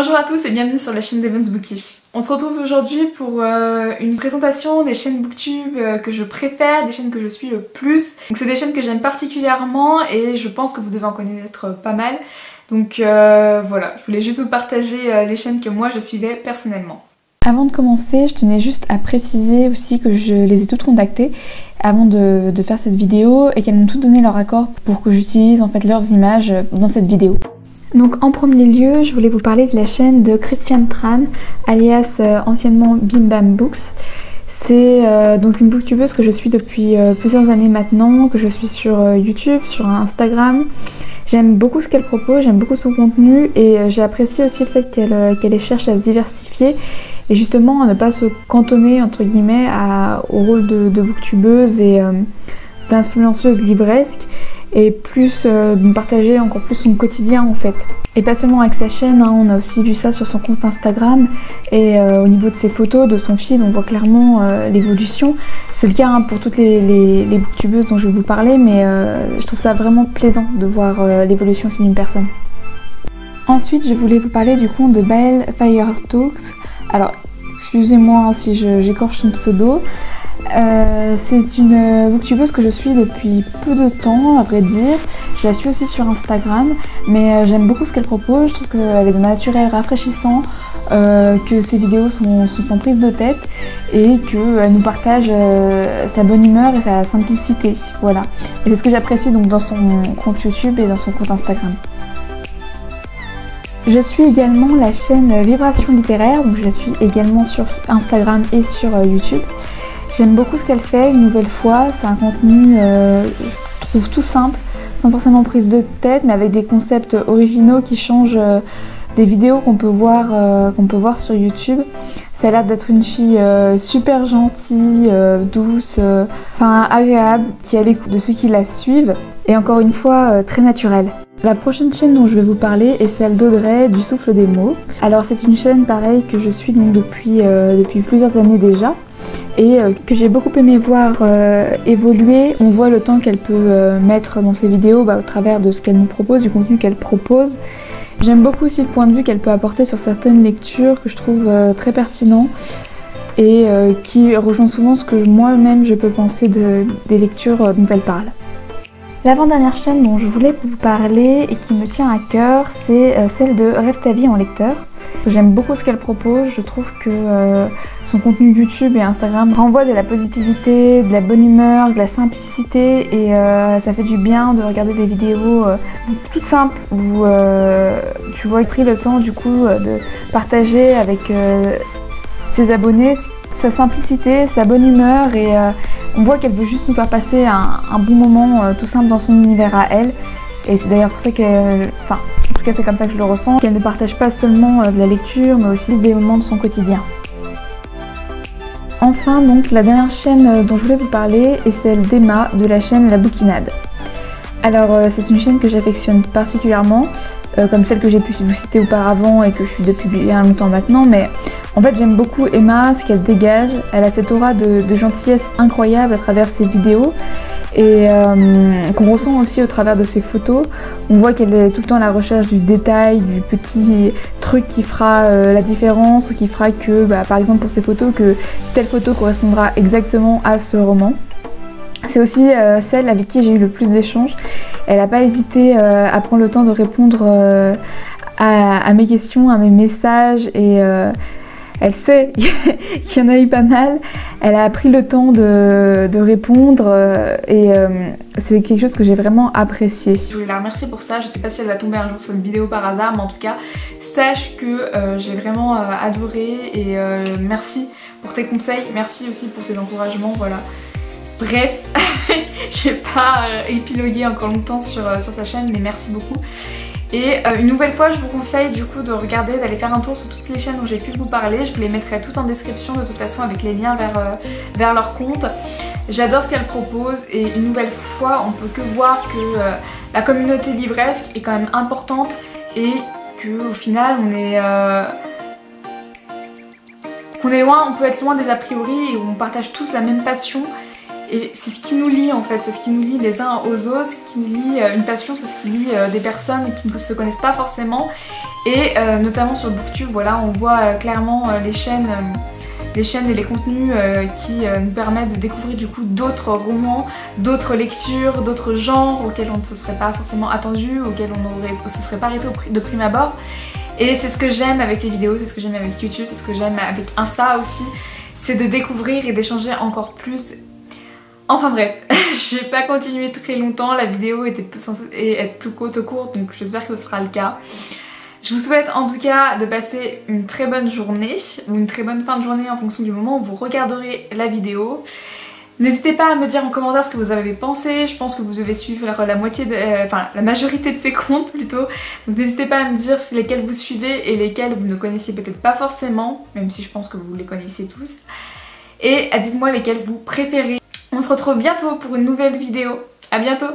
Bonjour à tous et bienvenue sur la chaîne d'Evans Bookish. On se retrouve aujourd'hui pour une présentation des chaînes Booktube que je préfère, des chaînes que je suis le plus. Donc c'est des chaînes que j'aime particulièrement et je pense que vous devez en connaître pas mal. Donc voilà, je voulais juste vous partager les chaînes que moi je suivais personnellement. Avant de commencer, je tenais juste à préciser aussi que je les ai toutes contactées avant de faire cette vidéo et qu'elles m'ont toutes donné leur accord pour que j'utilise en fait leurs images dans cette vidéo. Donc en premier lieu, je voulais vous parler de la chaîne de Christiane Tran, alias anciennement Bim Bam Books. C'est donc une booktubeuse que je suis depuis plusieurs années maintenant, que je suis sur YouTube, sur Instagram. J'aime beaucoup ce qu'elle propose, j'aime beaucoup son contenu et j'ai apprécié aussi le fait qu'elle cherche à se diversifier et justement à ne pas se cantonner entre guillemets au rôle de booktubeuse et d'influenceuse livresque et plus de me partager encore plus son quotidien en fait. Et pas seulement avec sa chaîne, hein, on a aussi vu ça sur son compte Instagram et au niveau de ses photos, de son feed, on voit clairement l'évolution. C'est le cas hein, pour toutes les booktubeuses dont je vais vous parler, mais je trouve ça vraiment plaisant de voir l'évolution aussi d'une personne. Ensuite, je voulais vous parler du compte de Bael Fire Talks. Alors, excusez-moi si j'écorche son pseudo. C'est une booktubeuse que je suis depuis peu de temps, à vrai dire. Je la suis aussi sur Instagram, mais j'aime beaucoup ce qu'elle propose. Je trouve qu'elle est d'un naturel rafraîchissant, que ses vidéos sont sans prise de tête et qu'elle nous partage sa bonne humeur et sa simplicité. Voilà. Et c'est ce que j'apprécie donc dans son compte YouTube et dans son compte Instagram. Je suis également la chaîne Vibration Littéraire, donc je la suis également sur Instagram et sur YouTube. J'aime beaucoup ce qu'elle fait, une nouvelle fois, c'est un contenu, je trouve tout simple, sans forcément prise de tête, mais avec des concepts originaux qui changent des vidéos qu'on peut voir sur YouTube. Ça a l'air d'être une fille super gentille, douce, enfin agréable, qui est à l'écoute de ceux qui la suivent, et encore une fois, très naturelle. La prochaine chaîne dont je vais vous parler est celle d'Audrey du Souffle des mots. Alors c'est une chaîne pareil que je suis donc depuis plusieurs années déjà et que j'ai beaucoup aimé voir évoluer. On voit le temps qu'elle peut mettre dans ses vidéos au travers de ce qu'elle nous propose, du contenu qu'elle propose. J'aime beaucoup aussi le point de vue qu'elle peut apporter sur certaines lectures que je trouve très pertinent et qui rejoint souvent ce que moi-même je peux penser des lectures dont elle parle. L'avant-dernière chaîne dont je voulais vous parler et qui me tient à cœur, c'est celle de Rêve ta vie en lecteur. J'aime beaucoup ce qu'elle propose, je trouve que son contenu YouTube et Instagram renvoie de la positivité, de la bonne humeur, de la simplicité et ça fait du bien de regarder des vidéos toutes simples où tu vois, il a pris le temps du coup de partager avec ses abonnés sa simplicité, sa bonne humeur et on voit qu'elle veut juste nous faire passer un bon moment tout simple dans son univers à elle. Et c'est d'ailleurs pour ça qu'elle, enfin en tout cas c'est comme ça que je le ressens, qu'elle ne partage pas seulement de la lecture mais aussi des moments de son quotidien. Enfin donc la dernière chaîne dont je voulais vous parler est celle d'Emma de la chaîne La Bouquinade. Alors c'est une chaîne que j'affectionne particulièrement, comme celle que j'ai pu vous citer auparavant et que je suis depuis bien longtemps maintenant, mais en fait j'aime beaucoup Emma, ce qu'elle dégage. Elle a cette aura de gentillesse incroyable à travers ses vidéos et qu'on ressent aussi au travers de ses photos. On voit qu'elle est tout le temps à la recherche du détail, du petit truc qui fera la différence ou qui fera que, par exemple pour ses photos, que telle photo correspondra exactement à ce roman. C'est aussi celle avec qui j'ai eu le plus d'échanges. Elle n'a pas hésité à prendre le temps de répondre à mes questions, à mes messages et elle sait qu'il y en a eu pas mal. Elle a pris le temps de répondre et c'est quelque chose que j'ai vraiment apprécié. Je voulais la remercier pour ça. Je sais pas si elle va tomber un jour sur une vidéo par hasard, mais en tout cas, sache que j'ai vraiment adoré et merci pour tes conseils, merci aussi pour tes encouragements, voilà. Bref, je vais pas épiloguer encore longtemps sur sa chaîne, mais merci beaucoup. Et une nouvelle fois, je vous conseille du coup de regarder, d'aller faire un tour sur toutes les chaînes dont j'ai pu vous parler. Je vous les mettrai toutes en description de toute façon avec les liens vers leur compte. J'adore ce qu'elles proposent et une nouvelle fois, on peut que voir que la communauté livresque est quand même importante et qu'au final, qu'on est loin, on peut être loin des a priori et on partage tous la même passion. Et c'est ce qui nous lie en fait, c'est ce qui nous lie les uns aux autres, ce qui lie une passion, c'est ce qui lie des personnes qui ne se connaissent pas forcément. Et notamment sur Booktube, voilà, on voit clairement les chaînes et les contenus qui nous permettent de découvrir du coup d'autres romans, d'autres lectures, d'autres genres auxquels on ne se serait pas forcément attendu, auxquels on ne se serait pas arrêté de prime abord. Et c'est ce que j'aime avec les vidéos, c'est ce que j'aime avec YouTube, c'est ce que j'aime avec Insta aussi, c'est de découvrir et d'échanger encore plus. Enfin bref, je vais pas continuer très longtemps, la vidéo était censée être plus courte, donc j'espère que ce sera le cas. Je vous souhaite en tout cas de passer une très bonne journée ou une très bonne fin de journée en fonction du moment où vous regarderez la vidéo. N'hésitez pas à me dire en commentaire ce que vous avez pensé, je pense que vous devez suivre la majorité de ces comptes plutôt. Donc n'hésitez pas à me dire lesquels vous suivez et lesquels vous ne connaissiez peut-être pas forcément, même si je pense que vous les connaissez tous. Et dites-moi lesquels vous préférez. On se retrouve bientôt pour une nouvelle vidéo. À bientôt!